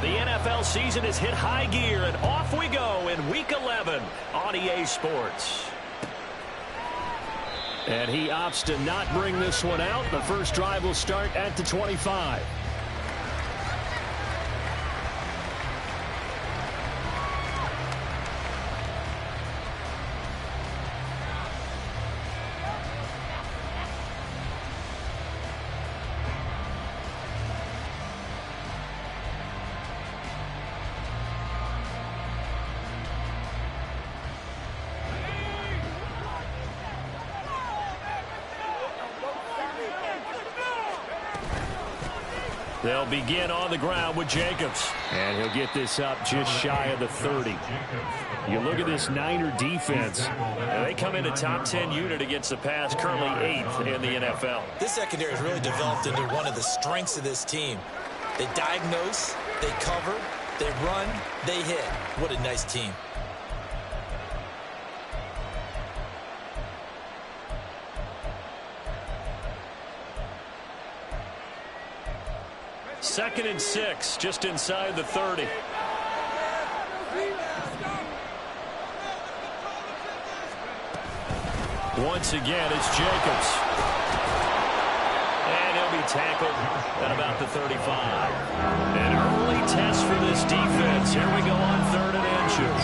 The NFL season has hit high gear, and off we go in Week 11 on EA Sports. And he opts to not bring this one out. The first drive will start at the 25. They'll begin on the ground with Jacobs. And he'll get this up just shy of the 30. You look at this Niner defense. And they come in a top 10 unit against the pass, currently 8th in the NFL. This secondary has really developed into one of the strengths of this team. They diagnose, they cover, they run, they hit. What a nice team. Second and 6, just inside the 30. Once again, it's Jacobs. And he'll be tackled at about the 35. An early test for this defense. Here we go on 3rd and inches.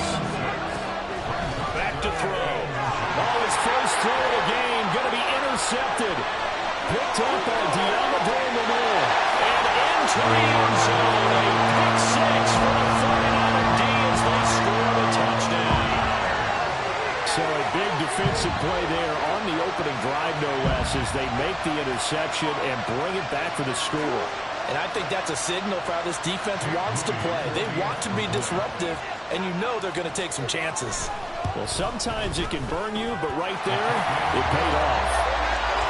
Back to throw. Oh, his first throw of the game going to be intercepted. Picked up by Lamar. To the end zone, a pick 6 for the 49er D as they score a touchdown. So a big defensive play there on the opening drive, no less, as they make the interception and bring it back for the score. And I think that's a signal for how this defense wants to play. They want to be disruptive, and you know they're going to take some chances. Well, sometimes it can burn you, but right there, it paid off.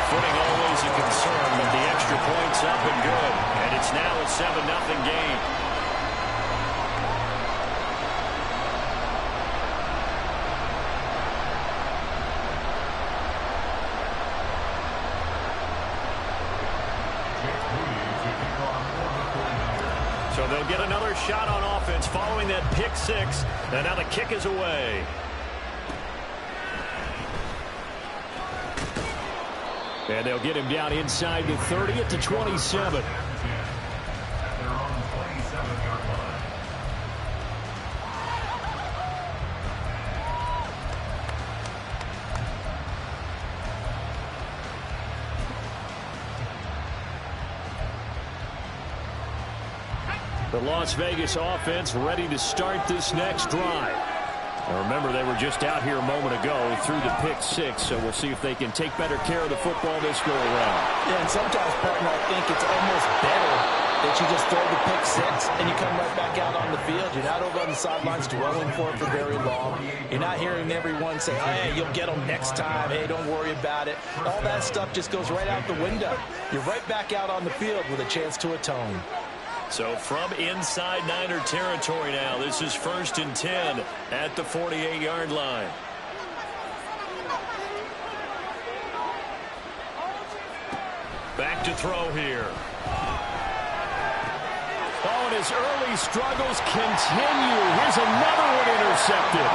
Footing always a concern, but the extra point's up and good. And it's now a 7-0 game. So they'll get another shot on offense following that pick 6. And now the kick is away. And they'll get him down inside the 30 at the 27. The Las Vegas offense ready to start this next drive. Now remember, they were just out here a moment ago through the pick 6, so we'll see if they can take better care of the football this go around. Yeah, and sometimes, partner, I think it's almost better that you just throw the pick 6 and you come right back out on the field. You're not over on the sidelines dwelling for it for very long. You're not hearing everyone say, hey, you'll get them next time. Hey, don't worry about it. All that stuff just goes right out the window. You're right back out on the field with a chance to atone. So from inside Niner territory now, this is 1st and 10 at the 48-yard line. Back to throw here. Oh, and his early struggles continue. Here's another one intercepted.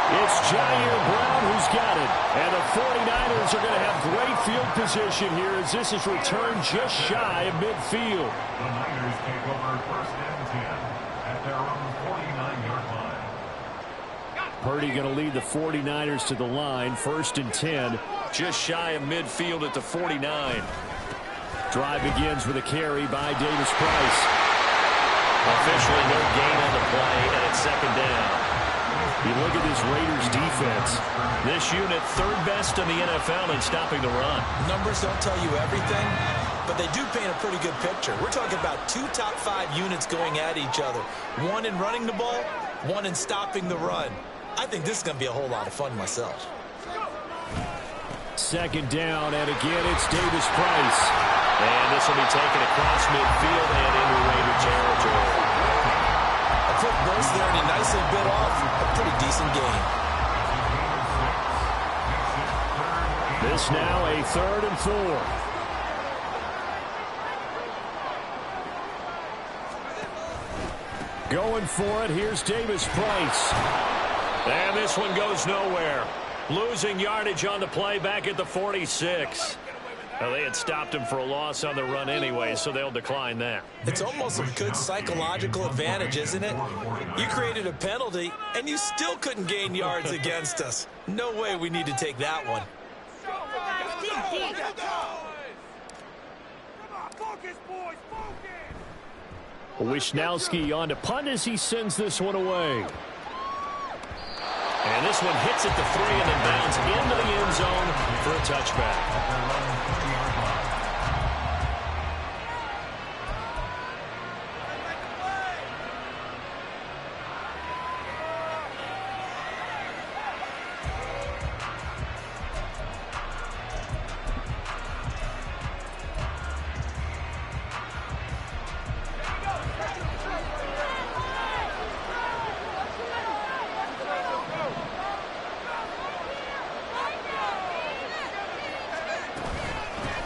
It's Jair Brown who's got it. And the 49ers are going to have great field position here as this is returned just shy of midfield. The Niners take over 1st and 10 at their own 49-yard line. Purdy going to lead the 49ers to the line. 1st and 10, just shy of midfield at the 49. Drive begins with a carry by Davis Price. Officially no gain on the play, and it's 2nd down. You look at this Raiders defense. This unit 3rd best in the NFL in stopping the run. Numbers don't tell you everything, but they do paint a pretty good picture. We're talking about 2 top 5 units going at each other. 1 in running the ball, 1 in stopping the run. I think this is going to be a whole lot of fun myself. 2nd down, and again it's Davis Price. And this will be taken across midfield and into Raider territory. A quick burst there, and he nicely bit off a pretty decent gain. This now a 3rd and 4. Going for it. Here's Davis Price. And this one goes nowhere. Losing yardage on the play back at the 46. Well, they had stopped him for a loss on the run anyway, so they'll decline that. It's almost a good psychological advantage, isn't it? You created a penalty, and you still couldn't gain yards against us. No way we need to take that one. Wisnowski on to punt as he sends this one away. And this one hits at the 3 and then bounds into the end zone for a touchback.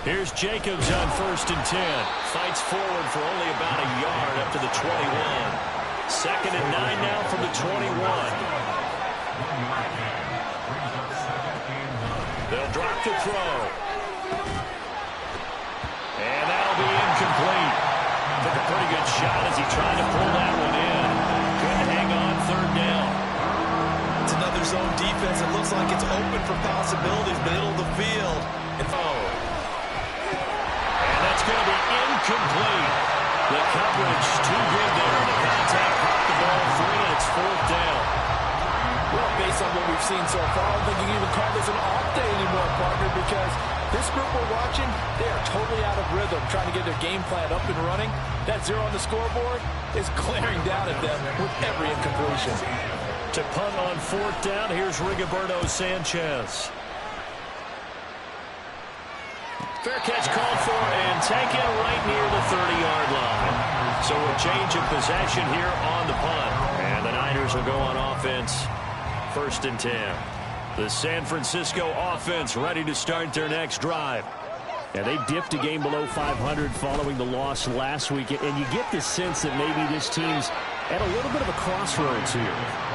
Here's Jacobs on 1st and 10. Fights forward for only about a yard up to the 21. 2nd and 9 now from the 21. They'll drop to throw. And that'll be incomplete. Took a pretty good shot as he tried to pull that one in. Couldn't hang on 3rd down. It's another zone defense. It looks like it's open for possibilities, middle of the field. And that's going to be incomplete. The coverage too good there. The contact caught the ball free, and it's 4th down. Well, based on what we've seen so far, I don't think you can even call this an off day anymore, partner, because this group we're watching, they are totally out of rhythm, trying to get their game plan up and running. That 0 on the scoreboard is glaring down at them with every incompletion. To punt on 4th down, here's Rigoberto Sanchez. Fair catch called for and taken right near the 30-yard line. So a change of possession here on the punt. And the Niners will go on offense, 1st and 10. The San Francisco offense ready to start their next drive. Yeah, they dipped a game below 500 following the loss last week. And you get the sense that maybe this team's at a little bit of a crossroads here.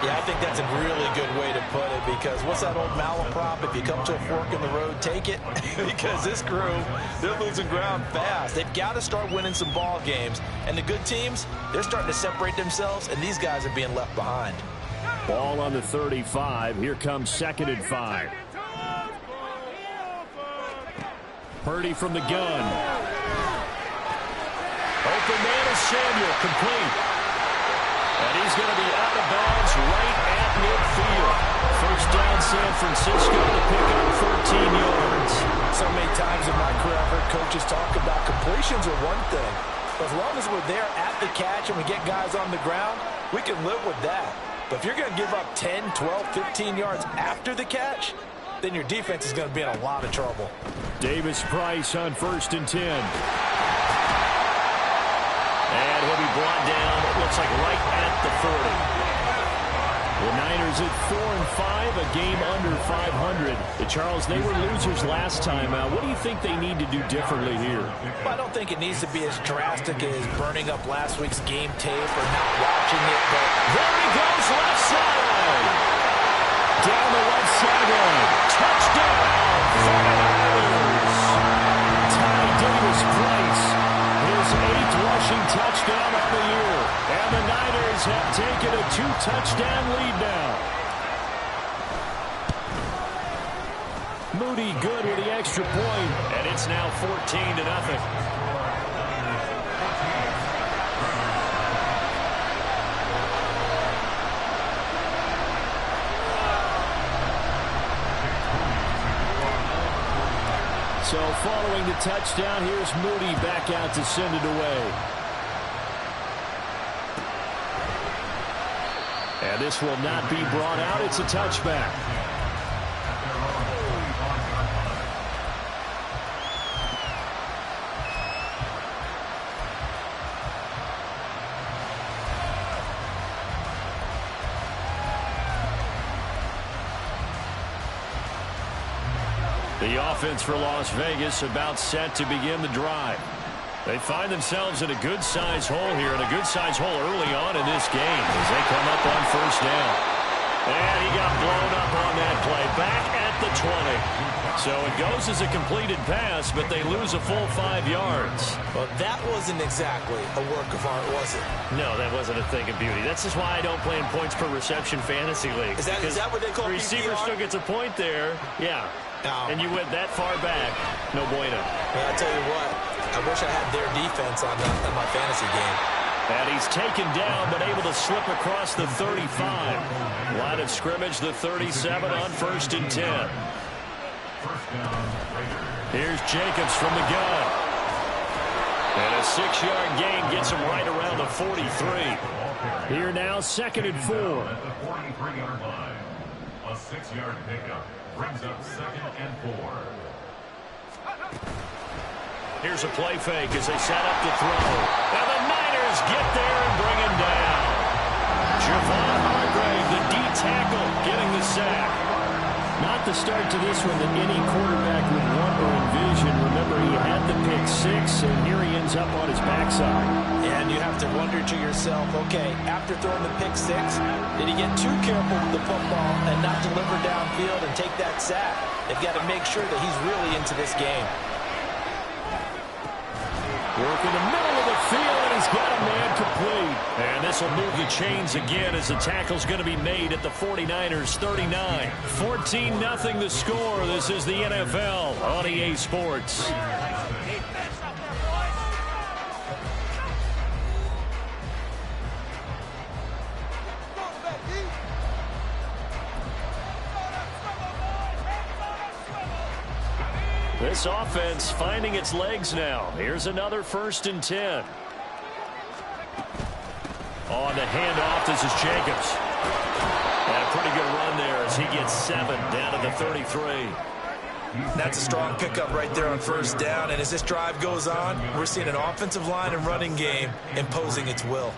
Yeah, I think that's a really good way to put it, because what's that old malaprop? If you come to a fork in the road, take it. Because this crew, they're losing ground fast. They've got to start winning some ball games. And the good teams, they're starting to separate themselves, and these guys are being left behind. Ball on the 35. Here comes 2nd and 5. Purdy from the gun. Open man is Samuel, complete. And he's going to be out of bounds right at midfield. 1st down, San Francisco to pick up 13 yards. So many times in my career I've heard coaches talk about completions are one thing. But as long as we're there at the catch and we get guys on the ground, we can live with that. But if you're going to give up 10, 12, 15 yards after the catch, then your defense is going to be in a lot of trouble. Davis Price on 1st and 10. And he'll be brought down, it looks like right at the 40. The Niners at 4-5, a game under 500. Charles, they were losers last time. What do you think they need to do differently here? Well, I don't think it needs to be as drastic as burning up last week's game tape or not watching it. But there he goes, left side. Down the left sideline. Touchdown. Ty Davis Price. His 8th rushing touchdown of the year. And the Niners have taken a 2-touchdown lead now. Moody good with the extra point. And it's now 14-0. So following the touchdown, here's Moody back out to send it away. And this will not be brought out. It's a touchback. The offense for Las Vegas about set to begin the drive. They find themselves in a good-sized hole here, and a good-sized hole early on in this game as they come up on first down. And he got blown up on that play. Back at the 20. So it goes as a completed pass, but they lose a full 5 yards. Well, that wasn't exactly a work of art, was it? No, that wasn't a thing of beauty. That's just why I don't play in points per reception fantasy league. Is that what they call the receiver PPR? still gets a point there. Yeah. No. And you went that far back. No bueno. Well, I tell you what, I wish I had their defense on my fantasy game. And he's taken down, but able to slip across the 35. Line of scrimmage, the 37 on 1st and 10. Here's Jacobs from the gun. And a 6-yard gain gets him right around the 43. Here now, 2nd and 4. At the 43-yard line, a 6-yard pickup brings up 2nd and 4. Here's a play fake as they set up to throw. And the Niners get there and bring him down. Javon Hargrave, the D tackle, getting the sack. Not the start to this one that any quarterback would want or envision. Remember, he had the pick 6, and here he ends up on his backside. And you have to wonder to yourself, okay, after throwing the pick 6, did he get too careful with the football and not deliver downfield and take that sack? They've got to make sure that he's really into this game. Work in the middle of the field, and he's got a man complete. And this will move the chains again as the tackle's going to be made at the 49ers 39. 14-0 the score. This is the NFL on EA Sports. This offense finding its legs now. Here's another 1st and 10. On the handoff, this is Jacobs. And a pretty good run there as he gets 7 down to the 33. That's a strong pickup right there on 1st down. And as this drive goes on, we're seeing an offensive line and running game imposing its will.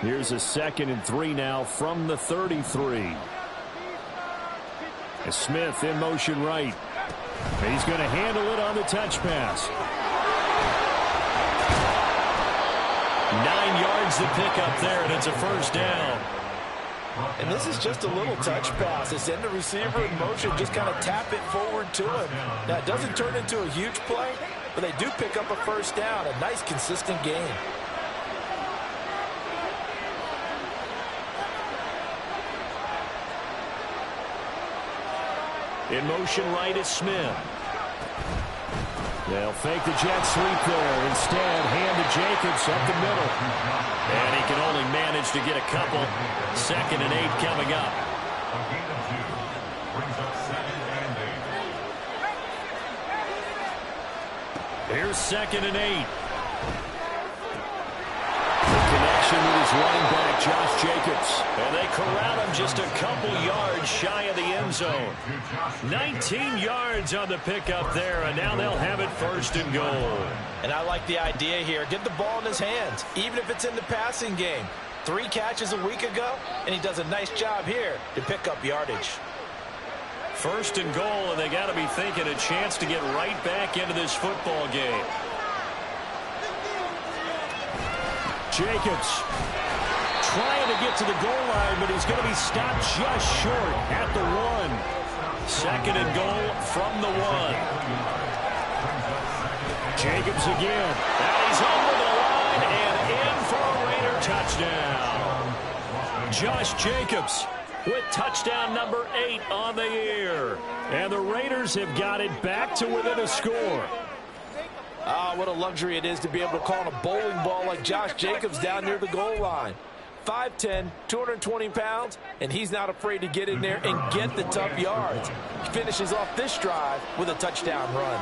Here's a 2nd and 3 now from the 33. As Smith in motion right. He's going to handle it on the touch pass. 9 yards to pick up there, and it's a 1st down. And this is just a little touch pass. They send the receiver in motion, just kind of tap it forward to him. Now, it doesn't turn into a huge play, but they do pick up a 1st down. A nice, consistent game. In motion right is Smith. They'll fake the jet sweep there. Instead, hand to Jacobs up the middle. And he can only manage to get a couple. 2nd and 8 coming up. A gain of 2 brings up 2nd and 8. Here's 2nd and 8. Connection with his running back, Josh Jacobs. And they corral him just a couple yards shy of the end zone. 19 yards on the pickup there, and now they'll have it 1st and goal. And I like the idea here. Get the ball in his hands, even if it's in the passing game. 3 catches a week ago, and he does a nice job here to pick up yardage. 1st and goal, and they got to be thinking a chance to get right back into this football game. Jacobs trying to get to the goal line, but he's going to be stopped just short at the 1. 2nd and goal from the 1. Jacobs again. And he's over the line and in for a Raider touchdown. Josh Jacobs with touchdown number 8 on the year. And the Raiders have got it back to within a score. Ah, what a luxury it is to be able to call a bowling ball like Josh Jacobs down near the goal line. 5'10", 220 pounds, and he's not afraid to get in there and get the tough yards. He finishes off this drive with a touchdown run.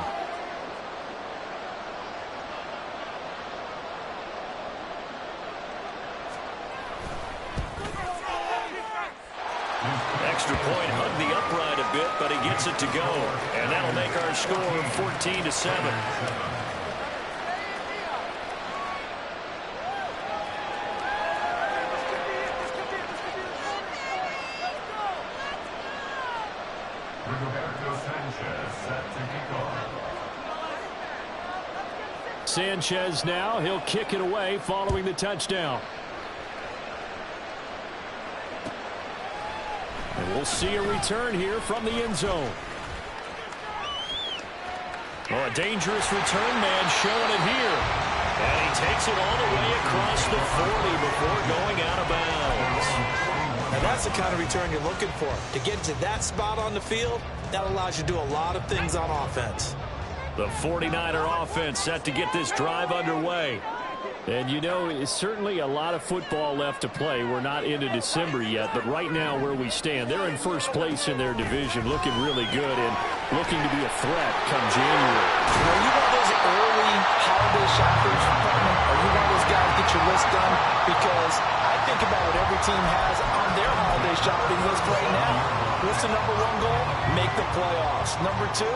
Extra point hugged the upright a bit, but he gets it to go. And that'll make our score 14-7. Sanchez now, he'll kick it away following the touchdown. And we'll see a return here from the end zone. Oh, a dangerous return man showing it here. And he takes it all the way across the 40 before going out of bounds. And that's the kind of return you're looking for. To get to that spot on the field, that allows you to do a lot of things on offense. The 49er offense set to get this drive underway. And, you know, it's certainly a lot of football left to play. We're not into December yet, but right now where we stand, they're in first place in their division, looking really good and looking to be a threat come January. Are you one of those early holiday shoppers, partner? Are you one of those guys get your list done? Because I think about what every team has on their holiday shopping list right now. What's the number one goal? Make the playoffs. Number two,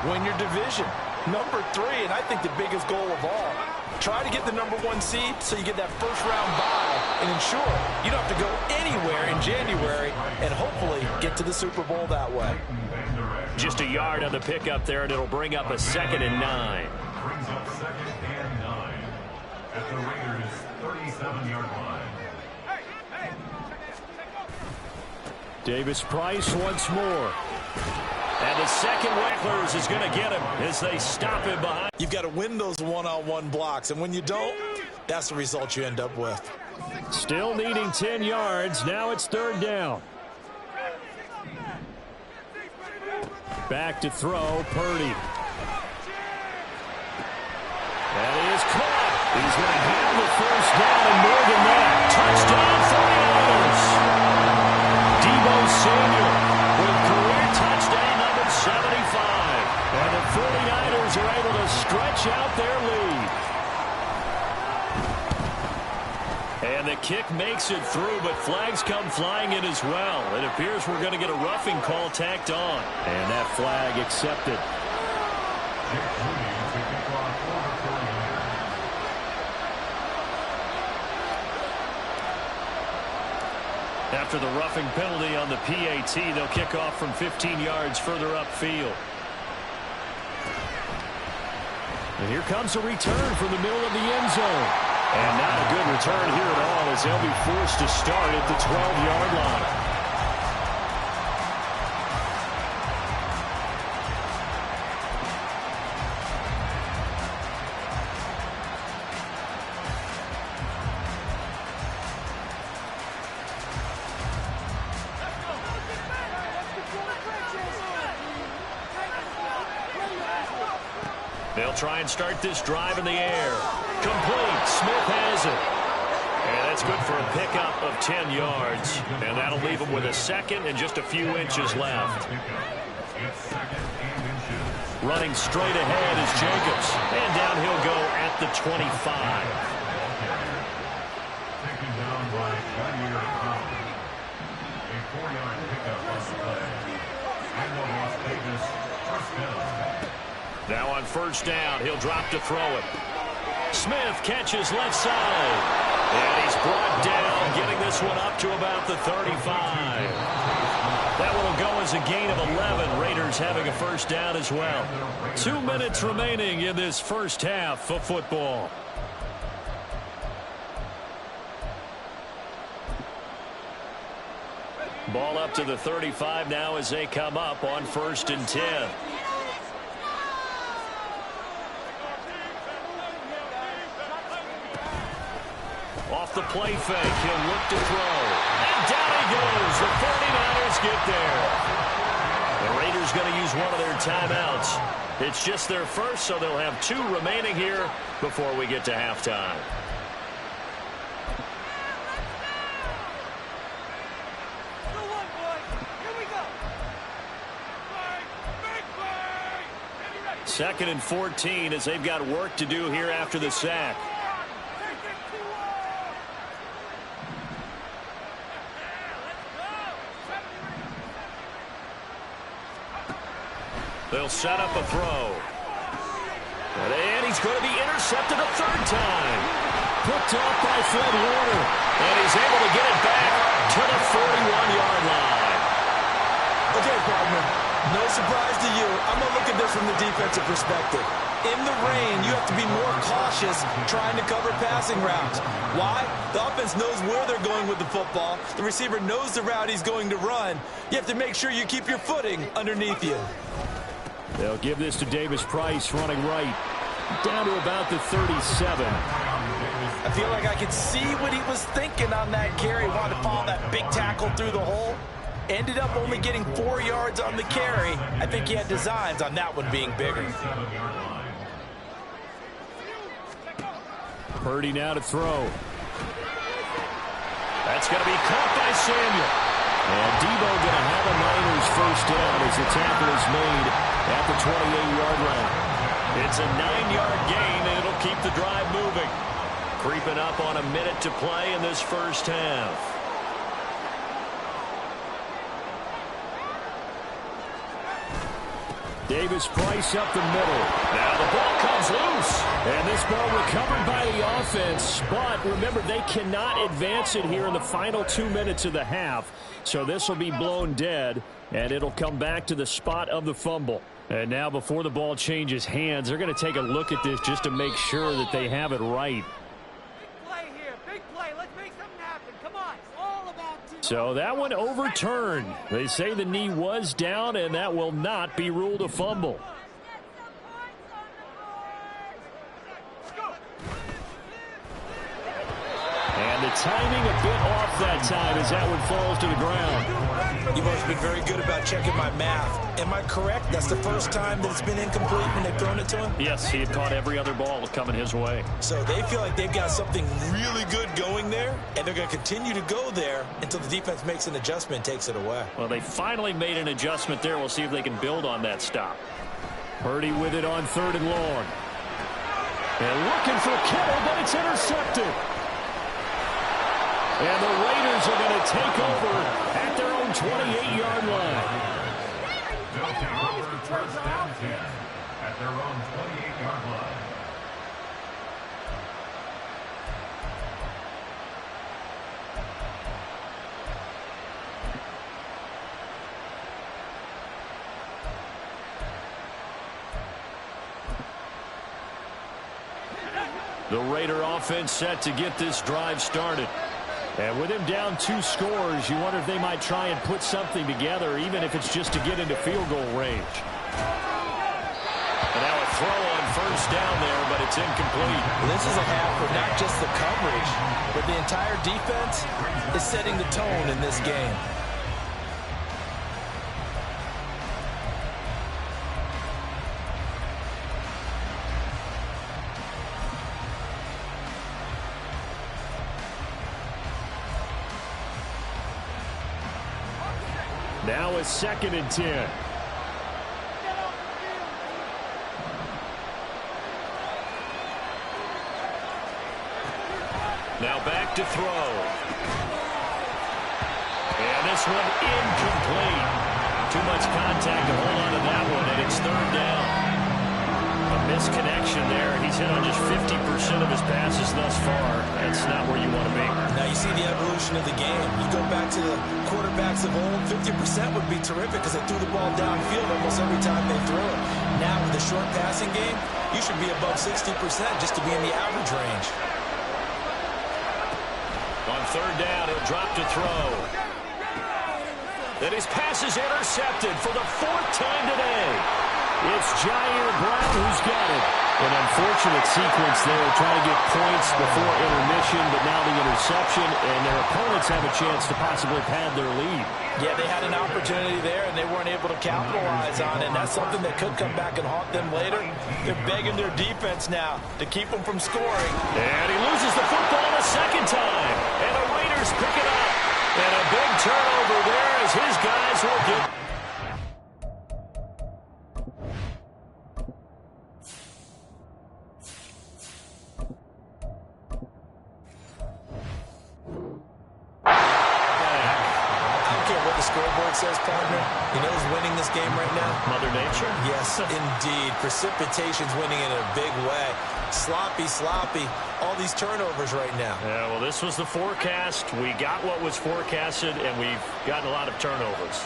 win your division. Number three, and I think the biggest goal of all, try to get the number one seed so you get that first round bye and ensure you don't have to go anywhere in January and hopefully get to the Super Bowl that way. Just a yard on the pickup there, and it'll bring up a 2nd and 9. Brings up 2nd and 9 at the Raiders' 37-yard line. Davis Price once more. And the second Wecklers is going to get him as they stop him behind. You've got to win those one-on-one blocks, and when you don't, that's the result you end up with. Still needing 10 yards. Now it's 3rd down. Back to throw, Purdy. That is caught. He's going to have the first down and more than that. Touchdown 49ers. Deebo Samuel with career touchdown number 75. And the 49ers are able to stretch out their lead. And the kick makes it through, but flags come flying in as well. It appears we're going to get a roughing call tacked on. And that flag accepted. After the roughing penalty on the PAT, they'll kick off from 15 yards further upfield. And here comes a return from the middle of the end zone. And not a good return here at all as they'll be forced to start at the 12-yard line. They'll try and start this drive in the air. Complete. Smith has it. And that's good for a pickup of 10 yards. And that'll leave him with a 2nd and just a few inches left. Running straight ahead is Jacobs. And down he'll go at the 25. Taken down by Jair Allen. A 4-yard pickup on the play. And the Las Vegas first down. Now on first down, he'll drop to throw it. Smith catches left side. And he's brought down, getting this one up to about the 35. That one will go as a gain of 11. Raiders having a first down as well. 2 minutes remaining in this first half of football. Ball up to the 35 now as they come up on 1st and 10. Off the play fake, he'll look to throw. And down he goes. The 49ers get there. The Raiders going to use one of their timeouts. It's just their first, so they'll have 2 remaining here before we get to halftime. Second and 14 as they've got work to do here after the sack. They'll set up a throw. And he's going to be intercepted a 3rd time. Picked off by Fred Warner. And he's able to get it back to the 41-yard line. Okay, partner, no surprise to you. I'm going to look at this from the defensive perspective. in the rain, you have to be more cautious trying to cover passing routes. Why? The offense knows where they're going with the football. The receiver knows the route he's going to run. You have to make sure you keep your footing underneath you. They'll give this to Davis Price running right. Down to about the 37. I feel like I could see what he was thinking on that carry. Wanted to follow that big tackle through the hole. Ended up only getting 4 yards on the carry. I think he had designs on that one being bigger. Purdy now to throw. That's going to be caught by Samuel. And Debo going to have a Niners first down as the tackle is made at the 28-yard line. It's a 9-yard gain, and it'll keep the drive moving. Creeping up on a minute to play in this first half. Davis Price up the middle. Now the ball comes loose. And this ball recovered by the offense. But remember, they cannot advance it here in the final 2 minutes of the half. So this will be blown dead, and it'll come back to the spot of the fumble. And now before the ball changes hands, they're going to take a look at this just to make sure that they have it right. So that one overturned. They say the knee was down, and that will not be ruled a fumble. And the timing a bit off that time as that one falls to the ground. You've always been very good about checking my math. Am I correct? That's the first time that it's been incomplete when they've thrown it to him? Yes, he had caught every other ball coming his way. So they feel like they've got something really good going there, and they're going to continue to go there until the defense makes an adjustment and takes it away. Well, they finally made an adjustment there. We'll see if they can build on that stop. Purdy with it on 3rd and long. And looking for Kittle, but it's intercepted. And the Raiders are going to take over at their own 28-yard line. They'll take over first down 10 at their own 28-yard line. The Raider offense set to get this drive started. And with him down 2 scores, you wonder if they might try and put something together, even if it's just to get into field goal range. And now a throw on first down there, but it's incomplete. This is a half where not just the coverage, but the entire defense is setting the tone in this game. Now a 2nd and 10. Now back to throw. And this one incomplete. Too much contact to hold on to that one, and it's 3rd down. A misconnection there. He's hit on just 50% of his passes thus far. That's not where you want to be. Now you see the evolution of the game. You go back to the quarterbacks of old, 50% would be terrific because they threw the ball downfield almost every time they threw it. Now with the short passing game, you should be above 60% just to be in the average range. On 3rd down, he'll drop to throw. Then his pass is intercepted for the 4th time today. It's Jair Brown who's got it. An unfortunate sequence there, trying to get points before intermission, but now the interception, and their opponents have a chance to possibly pad their lead. Yeah, they had an opportunity there, and they weren't able to capitalize on it, and that's something that could come back and haunt them later. They're begging their defense now to keep them from scoring. And he loses the football a 2nd time, and the Raiders pick it up. And a big turnover there as his guys will get... Scoreboard says, partner, you know who's winning this game right now? Mother Nature? Yes, indeed. Precipitation's winning in a big way. Sloppy, all these turnovers right now. Yeah, well, this was the forecast. We got what was forecasted, and we've gotten a lot of turnovers.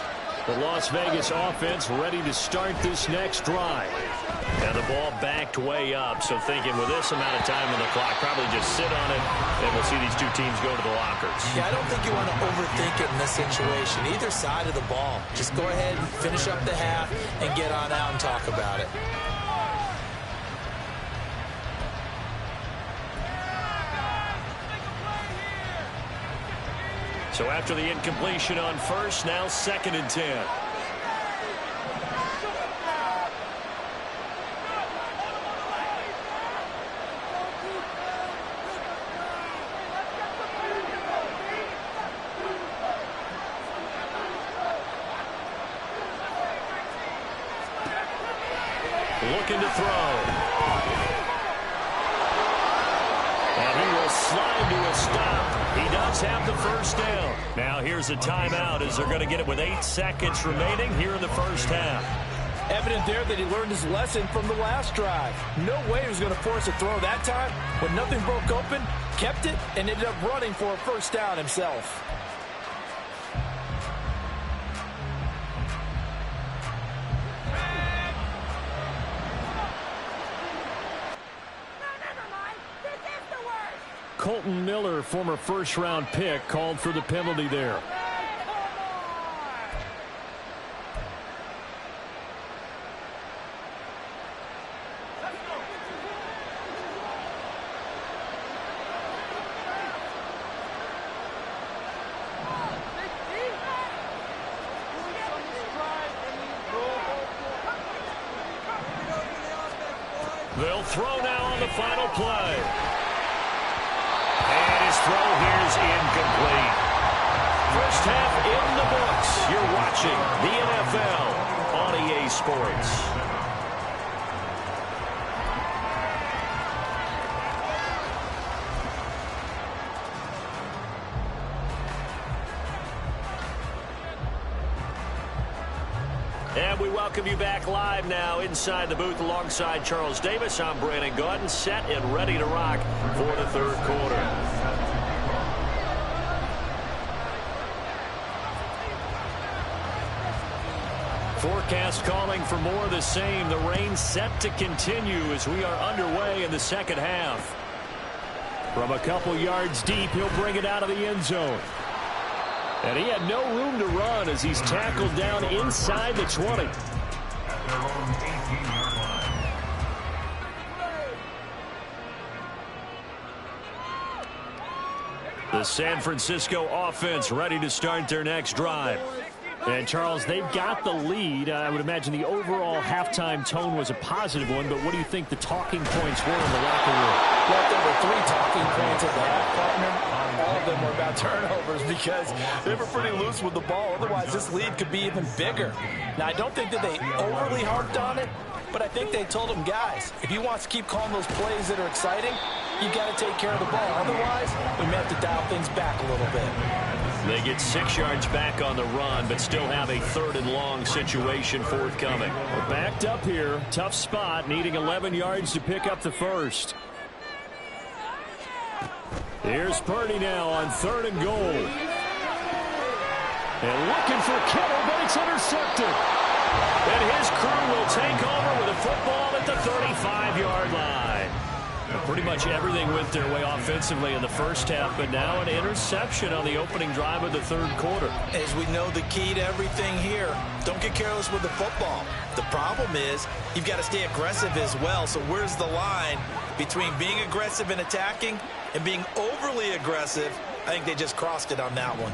The Las Vegas offense ready to start this next drive. And the ball backed way up, so thinking with this amount of time on the clock, probably just sit on it, and we'll see these two teams go to the lockers. Yeah, I don't think you want to overthink it in this situation. Either side of the ball. Just go ahead and finish up the half and get on out and talk about it. So after the incompletion on first, now 2nd and 10. Looking to throw. And he will slide to a stop. He does have the first down. Now here's a timeout as they're going to get it with 8 seconds remaining here in the first half. Evident there that he learned his lesson from the last drive. No way he was going to force a throw that time. When nothing broke open, kept it, and ended up running for a first down himself. Colton Miller, former first-round pick, called for the penalty there. They'll throw now on the final play. And his throw here's incomplete. First half in the books. You're watching the NFL on EA Sports. And we welcome you back live now inside the booth alongside Charles Davis. I'm Brandon Gaudin, set and ready to rock for the third quarter. Forecast calling for more of the same. The rain set to continue as we are underway in the second half. From a couple yards deep, he'll bring it out of the end zone. And he had no room to run as he's tackled down inside the 20. The San Francisco offense ready to start their next drive. And, Charles, they've got the lead. I would imagine the overall halftime tone was a positive one, but what do you think the talking points were in the locker room? Well, there were 3 talking points at the half, partner. All of them were about turnovers because they were pretty loose with the ball. Otherwise, this lead could be even bigger. Now, I don't think that they overly harped on it, but I think they told them, guys, if you want to keep calling those plays that are exciting, you got to take care of the ball. Otherwise, we may have to dial things back a little bit. They get 6 yards back on the run, but still have a 3rd and long situation forthcoming. We're backed up here. Tough spot, needing 11 yards to pick up the first. Here's Purdy now on 3rd and goal. And looking for Kittle, but it's intercepted. And his crew will take over with a football at the 35-yard line. Pretty much everything went their way offensively in the first half, but now an interception on the opening drive of the third quarter. As we know, the key to everything here, don't get careless with the football. The problem is you've got to stay aggressive as well. So where's the line between being aggressive and attacking and being overly aggressive? I think they just crossed it on that one.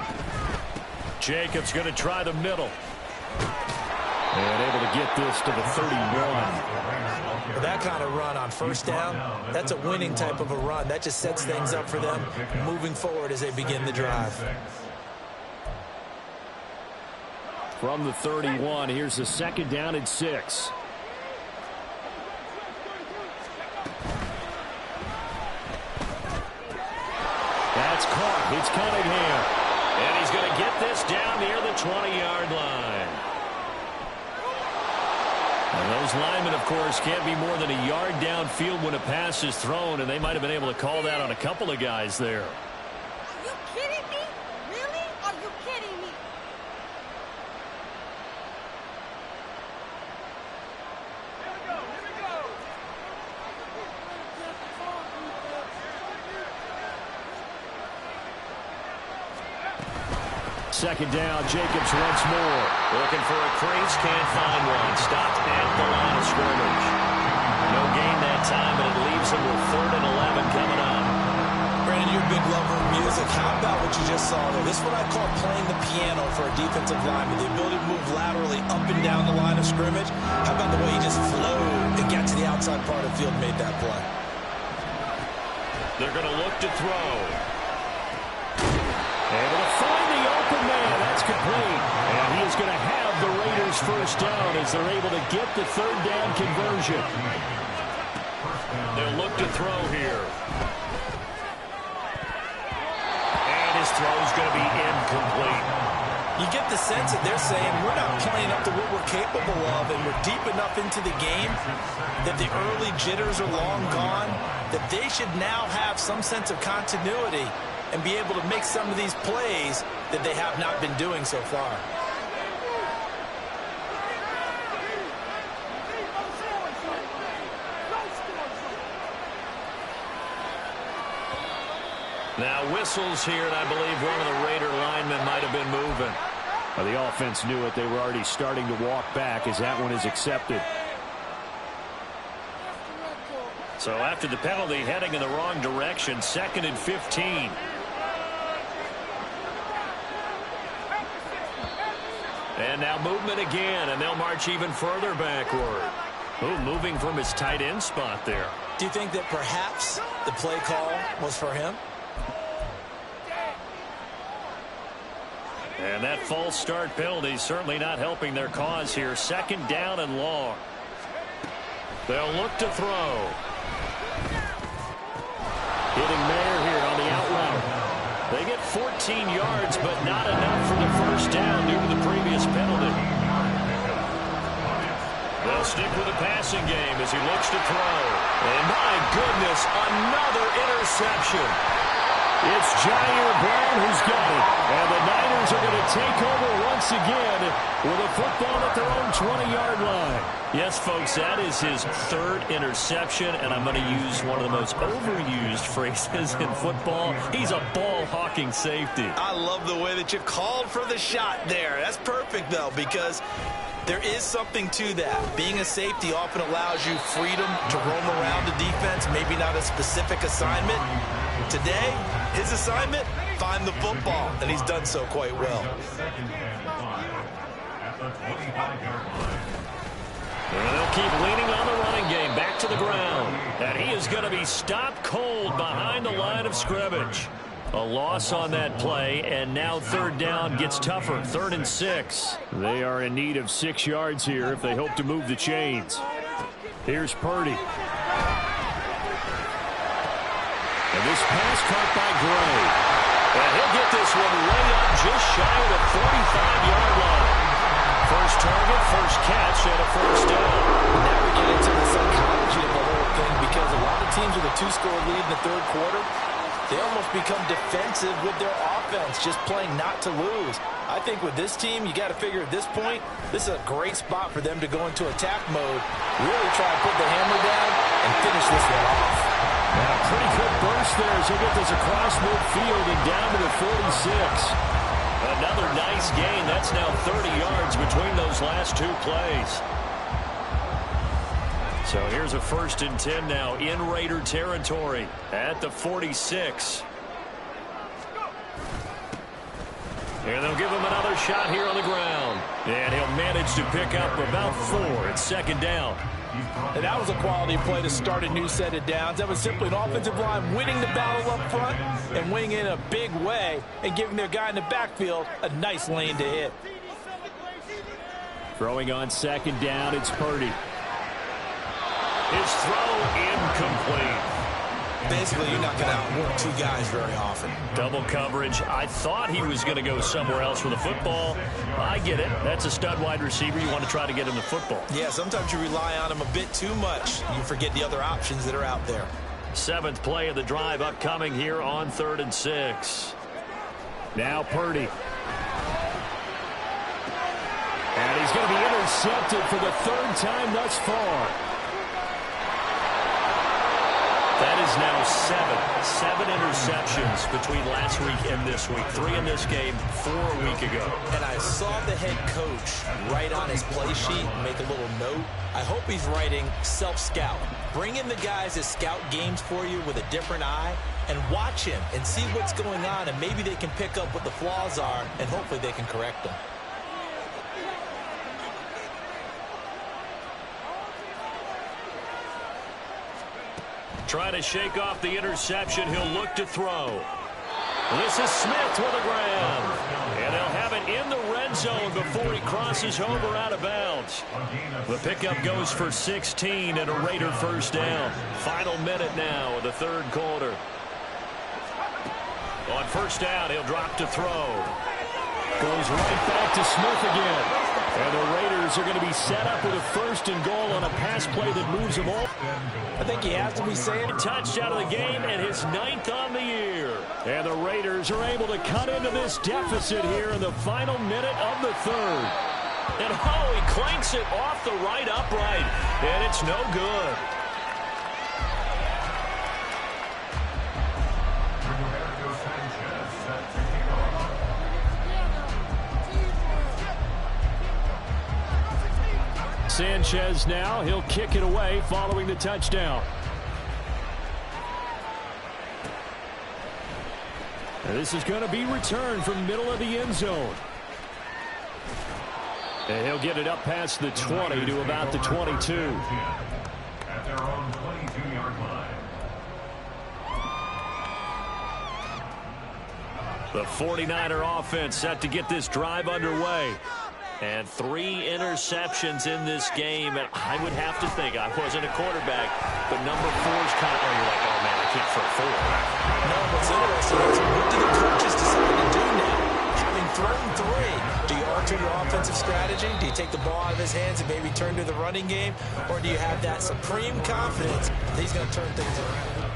Jacobs going to try the middle. And able to get this to the 31. That kind of run on first down, that's a winning type of a run. That just sets things up for them moving forward as they begin the drive. From the 31, here's a 2nd down and 6. That's caught. It's Cunningham. And he's going to get this down near the 20-yard line. And those linemen, of course, can't be more than a yard downfield when a pass is thrown, and they might have been able to call that on a couple of guys there. Are you kidding me? Really? Are you kidding me? Second down, Jacobs once more. Looking for a crease, can't find one. Stopped at the line of scrimmage. No gain that time, but it leaves him with 3rd and 11 coming up. Brandon, you're a big lover of music. How about what you just saw there? This is what I call playing the piano for a defensive lineman. The ability to move laterally up and down the line of scrimmage. How about the way he just flowed and got to the outside part of the field and made that play? They're going to look to throw. Able to find the open man. That's complete. And he is going to have the Raiders first down as they're able to get the 3rd down conversion. They'll look to throw here. And his throw's going to be incomplete. You get the sense that they're saying we're not playing up to what we're capable of, and we're deep enough into the game that the early jitters are long gone, that they should now have some sense of continuity and be able to make some of these plays that they have not been doing so far. Now whistles here, and I believe one of the Raider linemen might have been moving. Well, the offense knew it. They were already starting to walk back as that one is accepted. So after the penalty, heading in the wrong direction, 2nd and 15. And now movement again, and they'll march even further backward. Ooh, moving from his tight end spot there. Do you think that perhaps the play call was for him? And that false start penalty certainly not helping their cause here. 2nd down and long. They'll look to throw. Hitting Mayer here on the out route. They get 14 yards, but not enough for the first down due to the previous penalty. They'll stick with the passing game as he looks to throw. And my goodness, another interception. It's Jair Brown who's got it. And the Niners are going to take over once again with a football at their own 20-yard line. Yes, folks, that is his 3rd interception, and I'm going to use one of the most overused phrases in football. He's a ball-hawking safety. I love the way that you called for the shot there. That's perfect, though, because there is something to that. Being a safety often allows you freedom to roam around the defense, maybe not a specific assignment. Today, his assignment, find the football, and he's done so quite well. And they'll keep leaning on the running game, back to the ground. And he is going to be stopped cold behind the line of scrimmage. A loss on that play, and now 3rd down gets tougher, 3rd and 6. They are in need of 6 yards here if they hope to move the chains. Here's Purdy. And this pass caught by Gray. And he'll get this one way up just shy of the 45-yard line. First target, first catch, and a first down. Now we get into the psychology of the whole thing, because a lot of teams with a 2-score lead in the 3rd quarter, they almost become defensive with their offense, just playing not to lose. I think with this team, you got to figure at this point, this is a great spot for them to go into attack mode, really try to put the hammer down and finish this one off. And a pretty quick burst there as he'll get this across midfield and down to the 46. Another nice gain. That's now 30 yards between those last 2 plays. So here's a 1st and 10 now in Raider territory at the 46. And they'll give him another shot here on the ground. And he'll manage to pick up about 4. It's 2nd down. And that was a quality play to start a new set of downs. That was simply an offensive line winning the battle up front and winning in a big way and giving their guy in the backfield a nice lane to hit. Throwing on 2nd down, it's Purdy. His throw incomplete. Basically, you're not going to outwork 2 guys very often. Double coverage. I thought he was going to go somewhere else with the football. I get it. That's a stud wide receiver. You want to try to get him the football. Yeah, sometimes you rely on him a bit too much. You forget the other options that are out there. 7th play of the drive upcoming here on 3rd and 6. Now Purdy. And he's going to be intercepted for the 3rd time thus far. That is has now 7 interceptions between last week and this week. 3 in this game, 4 a week ago. And I saw the head coach write on his play sheet and make a little note. I hope he's writing self-scout. Bring in the guys that scout games for you with a different eye and watch him and see what's going on, and maybe they can pick up what the flaws are, and hopefully they can correct them. Trying to shake off the interception. He'll look to throw. This is Smith with a grab. And they'll have it in the red zone before he crosses over out of bounds. The pickup goes for 16 and a Raider first down. Final minute now of the third quarter. On first down, he'll drop to throw. Goes right back to Smith again. And the Raiders are going to be set up with a 1st and goal on a pass play that moves them all. I think he has to be saying touchdown of the game and his 9th on the year. And the Raiders are able to cut into this deficit here in the final minute of the third. And he clanks it off the right upright. And it's no good. Sanchez now, he'll kick it away following the touchdown. And this is going to be returned from middle of the end zone. And he'll get it up past the 20 to about the 22. At their own 22-yard line. The 49er offense set to get this drive underway. And 3 interceptions in this game. And I would have to think, I wasn't a quarterback, but number 4's kind of, you're like, oh man, I can't throw 4. No, what's interesting is what do the coaches decide to do now? Having thrown 3, do you alter your offensive strategy? Do you take the ball out of his hands and maybe turn to the running game? Or do you have that supreme confidence that he's going to turn things around?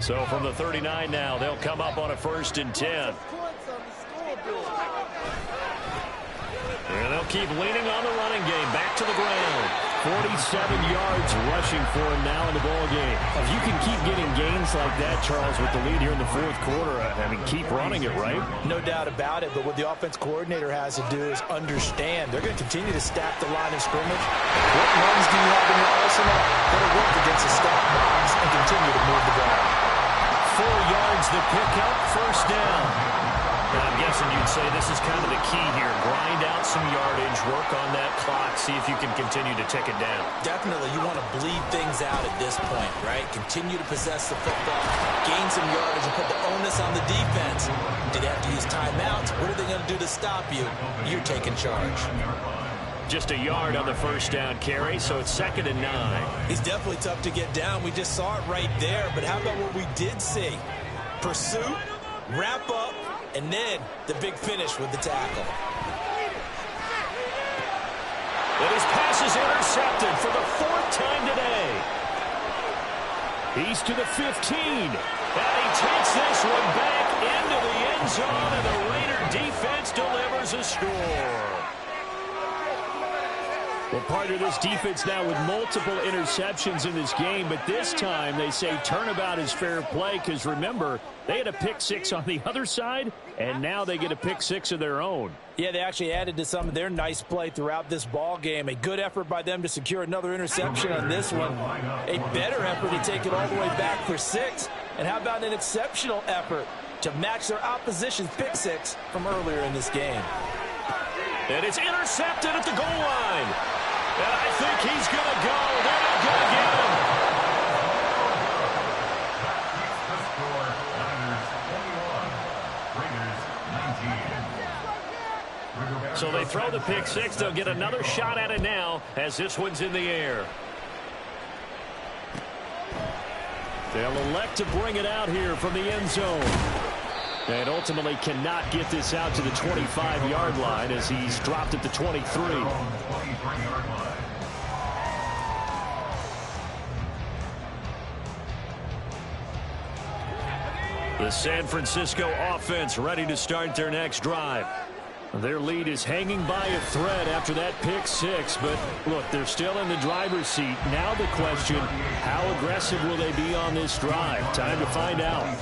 So from the 39 now, they'll come up on a 1st and 10. And they'll keep leaning on the running game. Back to the ground. 47 yards rushing for him now in the ball game. If you can keep getting gains like that, Charles, with the lead here in the 4th quarter, I mean, keep running it, right? No doubt about it, but what the offense coordinator has to do is understand. They're going to continue to stack the line of scrimmage. What runs do you have in your arsenal that'll work against a stacked box and continue to move the ball? 4 yards the pickup, 1st down. And I'm guessing you'd say this is kind of the key here. Grind out some yardage, work on that clock, see if you can continue to tick it down. Definitely, you want to bleed things out at this point, right? Continue to possess the football, gain some yardage, and put the onus on the defense. Do they have to use timeouts? What are they going to do to stop you? You're taking charge. Just a yard on the 1st down carry, so it's 2nd and 9. He's definitely tough to get down. We just saw it right there, but how about what we did see? Pursuit, wrap up, and then the big finish with the tackle. And his pass is intercepted for the 4th time today. He's to the 15. And he takes this one back into the end zone, and the Raider defense delivers a score. Well, part of this defense now with multiple interceptions in this game, but this time they say turnabout is fair play because, remember, they had a pick 6 on the other side, and now they get a pick 6 of their own. Yeah, they actually added to some of their nice play throughout this ball game. A good effort by them to secure another interception on this one. A better effort to take it all the way back for 6. And how about an exceptional effort to match their opposition's pick 6 from earlier in this game? And it's intercepted at the goal line. And I think he's going to go. They're not going to get him. So they throw the pick 6. They'll get another shot at it now as this one's in the air. They'll elect to bring it out here from the end zone. And ultimately cannot get this out to the 25-yard line as he's dropped at the 23. The San Francisco offense ready to start their next drive. Their lead is hanging by a thread after that pick six, but look, they're still in the driver's seat. Now the question, how aggressive will they be on this drive? Time to find out.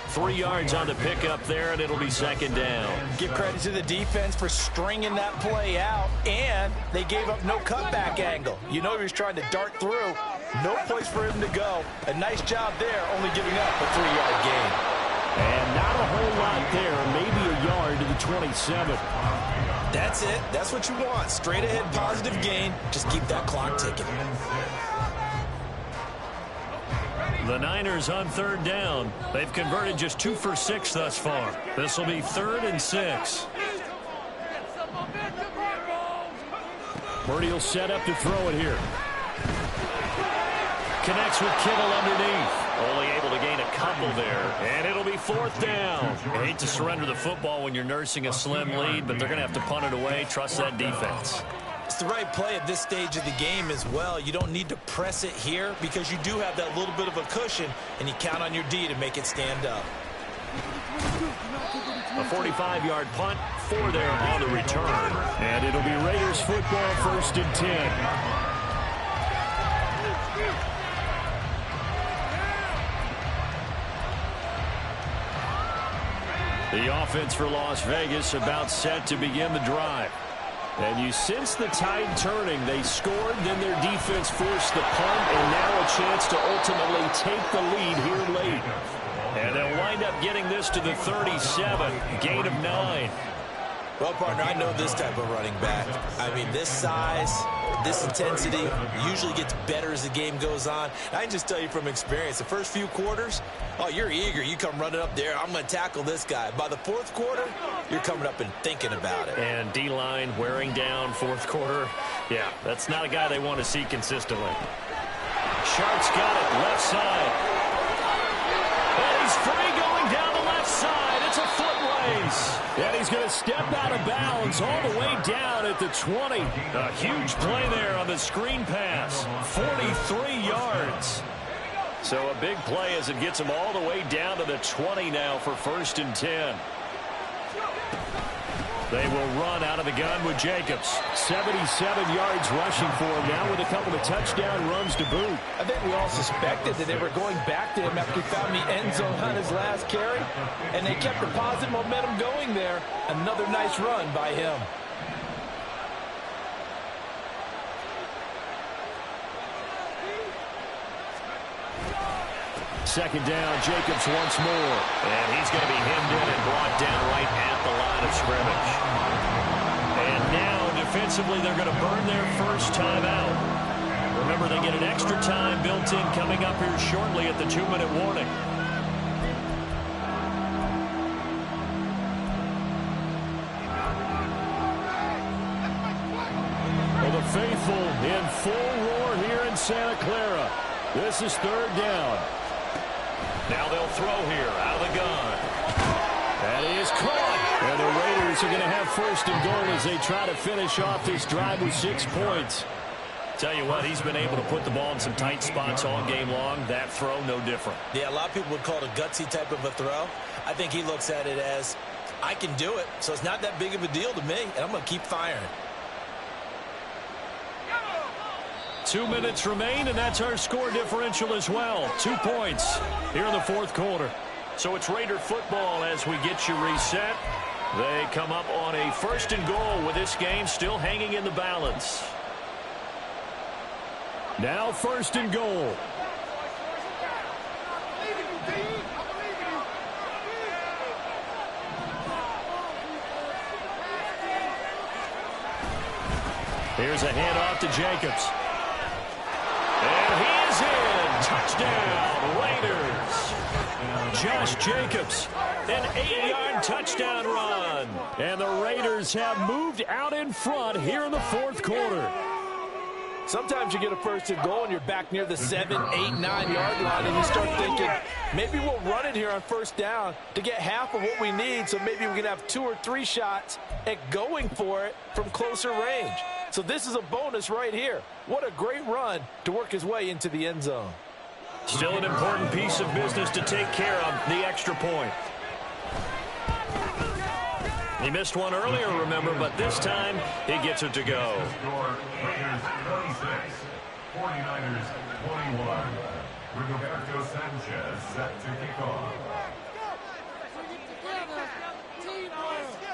3 yards on the pickup there, and it'll be second down. Give credit to the defense for stringing that play out, and they gave up no cutback angle. You know he was trying to dart through. No place for him to go. A nice job there, only giving up a 3-yard gain. And not a whole lot there, maybe a yard to the 27. That's it. That's what you want. Straight ahead positive gain. Just keep that clock ticking. The Niners on third down. They've converted just 2 for 6 thus far. This will be 3rd and 6. Purdy will set up to throw it here. Connects with Kittle underneath. Only able to gain a couple there. And it'll be 4th down. I hate to surrender the football when you're nursing a slim lead, but they're going to have to punt it away. Trust that defense. It's the right play at this stage of the game as well. You don't need to press it here because you do have that little bit of a cushion, and you count on your D to make it stand up. A 45-yard punt, 4 there on the return. And it'll be Raiders football, 1st and 10. The offense for Las Vegas about set to begin the drive. And you sense the tide turning. They scored, then their defense forced the punt, and now a chance to ultimately take the lead here late. And they'll wind up getting this to the 37, gain of 9. Well, partner, I know this type of running back. I mean, this size, this intensity usually gets better as the game goes on. I can just tell you from experience, the first few quarters, oh, you're eager. You come running up there, I'm going to tackle this guy. By the 4th quarter, you're coming up and thinking about it. And D-line wearing down 4th quarter. Yeah, that's not a guy they want to see consistently. Sharp's got it, left side. And he's free going down the left side. It's a foot race. And he's going to step out of bounds all the way down at the 20. A huge play there on the screen pass. 43 yards. So a big play as it gets him all the way down to the 20 now for 1st and 10. They will run out of the gun with Jacobs. 77 yards rushing for him now with a couple of touchdown runs to boot. I think we all suspected that they were going back to him after he found the end zone on his last carry, and they kept the positive momentum going there. Another nice run by him. Second down, Jacobs once more. And he's going to be hemmed in and brought down right at the line of scrimmage. And now, defensively, they're going to burn their first time out. Remember, they get an extra time built in coming up here shortly at the 2-minute warning. Well, the faithful in full roar here in Santa Clara. This is 3rd down. Now they'll throw here out of the gun. That is caught. And the Raiders are going to have 1st and goal as they try to finish off this drive with 6 points. Tell you what, he's been able to put the ball in some tight spots all game long. That throw, no different. Yeah, a lot of people would call it a gutsy type of a throw. I think he looks at it as, I can do it, so it's not that big of a deal to me, and I'm going to keep firing. 2 minutes remain, and that's our score differential as well. 2 points here in the 4th quarter. So it's Raider football as we get you reset. They come up on a 1st and goal with this game still hanging in the balance. Now 1st and goal. Here's a handoff to Jacobs. And he is in. Touchdown, Raiders. Josh Jacobs, an 8-yard touchdown run. And the Raiders have moved out in front here in the 4th quarter. Sometimes you get a 1st and goal and you're back near the 7, 8, 9-yard line, and you start thinking, maybe we'll run it here on 1st down to get half of what we need, so maybe we can have 2 or 3 shots at going for it from closer range. So this is a bonus right here. What a great run to work his way into the end zone. Still an important piece of business to take care of, the extra point. He missed one earlier, remember, but this time he gets it to go. Score, Raiders 26, 49ers 21. Rigoberto Sanchez set to kick off.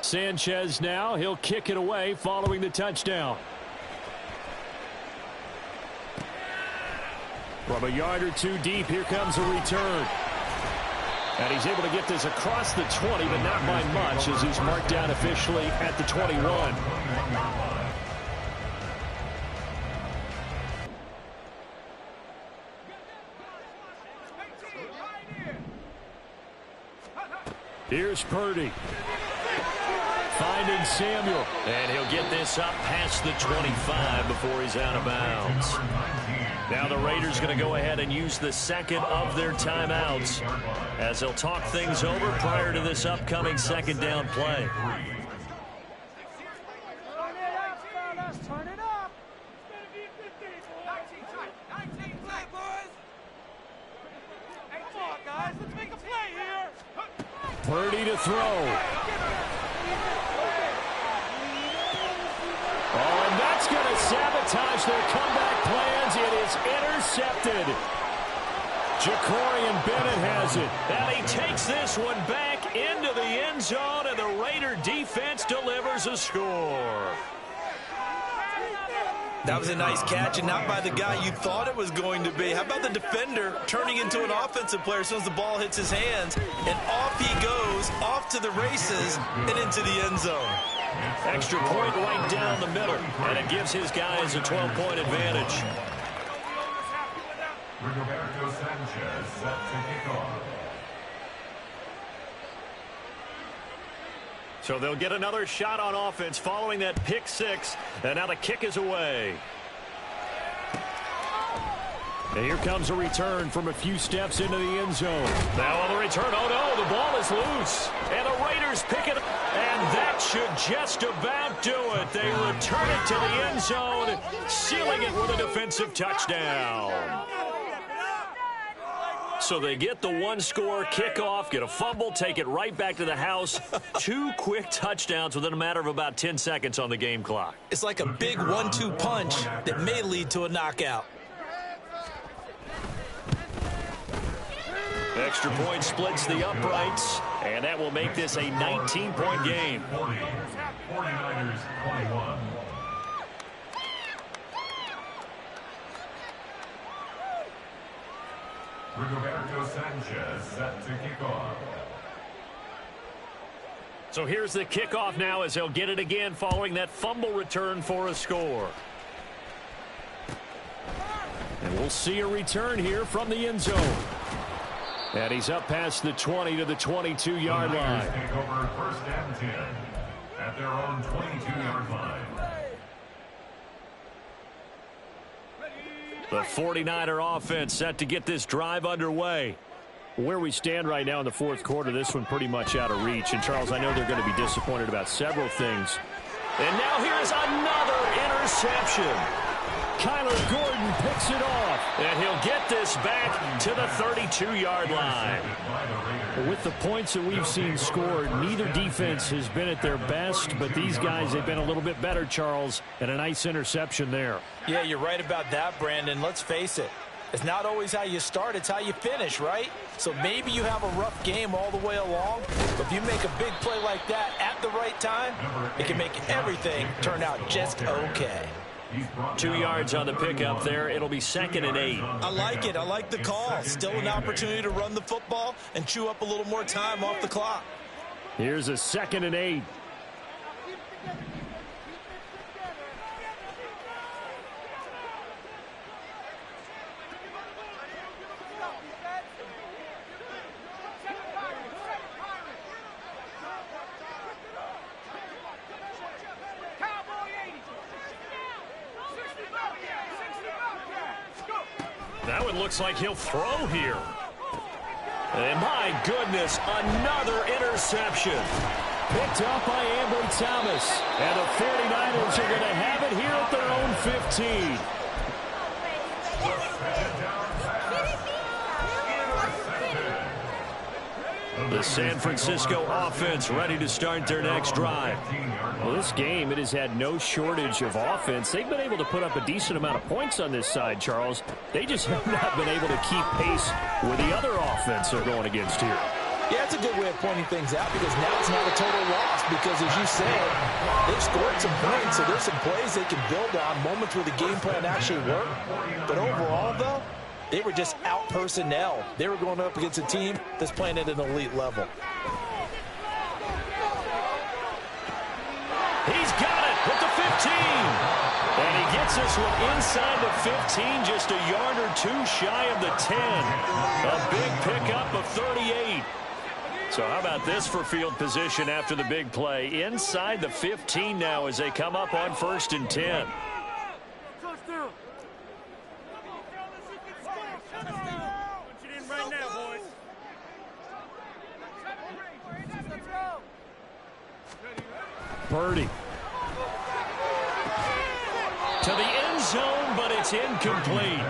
Sanchez now, he'll kick it away following the touchdown. From a yard or two deep, here comes a return. And he's able to get this across the 20, but not by much, as he's marked down officially at the 21. Here's Purdy. Finding Samuel. And he'll get this up past the 25 before he's out of bounds. Now the Raiders going to go ahead and use the second of their timeouts as they'll talk things over prior to this upcoming second down play. Purdy to throw. Oh, and that's going to sabotage their comeback plans. It is intercepted. Jacorian Bennett has it. And he takes this one back into the end zone, and the Raider defense delivers a score. That was a nice catch, and not by the guy you thought it was going to be. How about the defender turning into an offensive player as soon as the ball hits his hands, and off he goes, off to the races, and into the end zone. Extra point right down the middle, and it gives his guys a 12-point advantage. Rigoberto Sanchez set to kick off. So they'll get another shot on offense following that pick six, and now the kick is away. And here comes a return from a few steps into the end zone. Now on the return, oh no, the ball is loose. And the Raiders pick it up, and that should just about do it. They return it to the end zone, sealing it with a defensive touchdown. So they get the one-score kickoff, get a fumble, take it right back to the house. 2 quick touchdowns within a matter of about 10 seconds on the game clock. It's like a big 1-2 punch that may lead to a knockout. Extra point splits the uprights, and that will make this a 19-point game. 49ers 21. Rigoberto Sanchez set to kick off. So here's the kickoff now as they'll get it again following that fumble return for a score. And we'll see a return here from the end zone. And he's up past the 20 to the 22-yard line. Take over first and 10 at their own 22-yard line. The 49er offense set to get this drive underway. Where we stand right now in the fourth quarter, this one pretty much out of reach. And, Charles, I know they're going to be disappointed about several things. And now here's another interception. Kyler Gordon picks it off. And he'll get this back to the 32-yard line. With the points that we've seen scored, neither defense has been at their best, but these guys have been a little bit better, Charles, and a nice interception there. Yeah, you're right about that, Brandon. Let's face it. It's not always how you start, it's how you finish, right? So maybe you have a rough game all the way along, but if you make a big play like that at the right time, it can make everything turn out just okay. 2 yards on the pickup there. It'll be 2nd and 8. I like it. I like the call. Still an opportunity to run the football and chew up a little more time off the clock. Here's a 2nd and 8. That one looks like he'll throw here. And my goodness, another interception. Picked up by Ambry Thomas. And the 49ers are going to have it here at their own 15. The San Francisco offense ready to start their next drive. Well, this game, it has had no shortage of offense. They've been able to put up a decent amount of points on this side, Charles. They just have not been able to keep pace with the other offense they're going against here. Yeah, it's a good way of pointing things out because now it's not a total loss because, as you said, they've scored some points, so there's some plays they can build on, moments where the game plan actually worked. But overall, though, they were just out personnel. They were going up against a team that's playing at an elite level. He's got it at the 15. And he gets this one inside the 15, just a yard or two shy of the 10. A big pickup of 38. So how about this for field position after the big play? Inside the 15 now as they come up on 1st and 10. Purdy. To the end zone, but it's incomplete.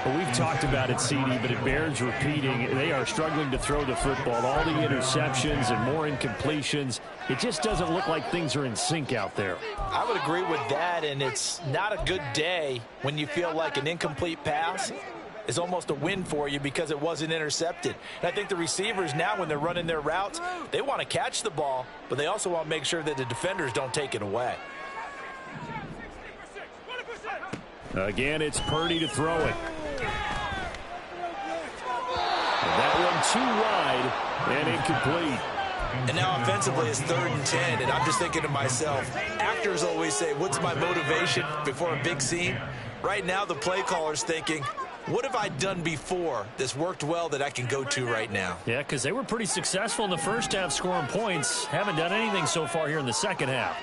Well, we've talked about it, CD, but it bears repeating. They are struggling to throw the football. All the interceptions and more incompletions. It just doesn't look like things are in sync out there. I would agree with that, and it's not a good day when you feel like an incomplete pass is almost a win for you because it wasn't intercepted. And I think the receivers now, when they're running their routes, they want to catch the ball, but they also want to make sure that the defenders don't take it away. Again, it's Purdy to throw it. And that one too wide and incomplete. And now offensively it's 3rd and 10, and I'm just thinking to myself, actors always say, what's my motivation before a big scene? Right now the play caller's thinking, what have I done before that's worked well that I can go to right now? Yeah, because they were pretty successful in the first half scoring points. Haven't done anything so far here in the second half.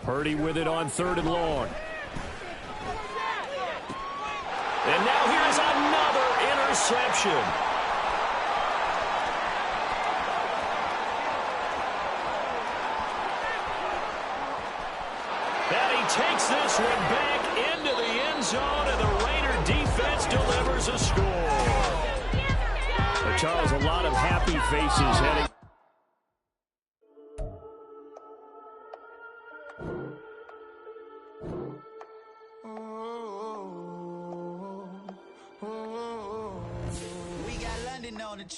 Purdy with it on 3rd and long. And now here's another interception. And he takes this one back into the end zone, and the Raider defense delivers a score. But Charles, a lot of happy faces heading.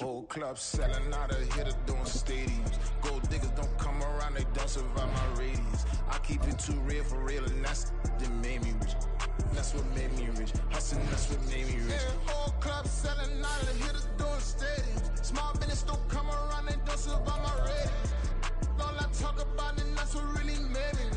Whole club selling out of hitter doing stadiums. Gold diggers don't come around, they don't survive my radius. I keep it too real for real, and that's that made me rich. That's what made me rich. Hustling, that's what made me rich. Yeah, whole club selling out of hitters doing stadiums. Small business don't come around, they don't survive my radius. All I talk about, and that's what really made me.